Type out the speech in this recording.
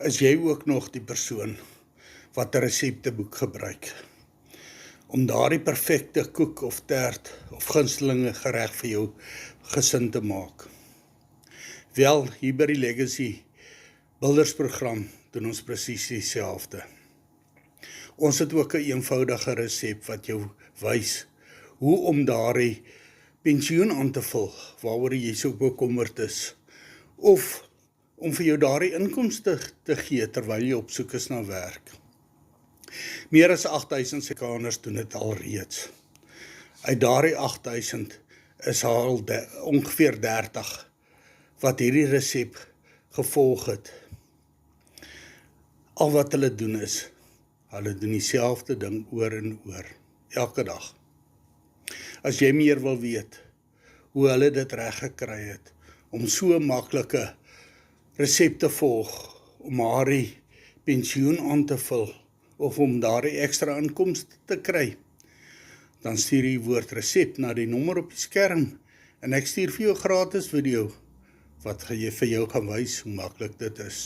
Is jy ook nog die persoon wat 'n resepteboek gebruik om daardie perfekte koek of tert of gunstelinge gereg vir jou gesin te maak? Wel, hier by die Legacy Buildersprogram doen ons presies dieselfde. Ons het ook 'n eenvoudige resep wat jou wys hoe om daardie pensioen aan te vul waaroor jy so bekommerd is, of om vir jou daardie inkomste te gee terwyl jy op soek is na werk. Meer as 8000 Suid-Afrikaners doen dit al reeds. Uit daardie 8000 is al ongeveer 30 wat hierdie resep gevolg het. Al wat hulle doen is, hulle doen dieselfde ding oor en oor, elke dag. As jy meer wil weet hoe hulle dit reg gekry het om so maklike resep te volg om daardie pensioen aan te vul of om daardie ekstra inkomste te kry, dan stuur die woord resep na die nommer op die skerm en ek stuur vir jou 'n gratis video wat vir jou gaan wys hoe maklik dit is.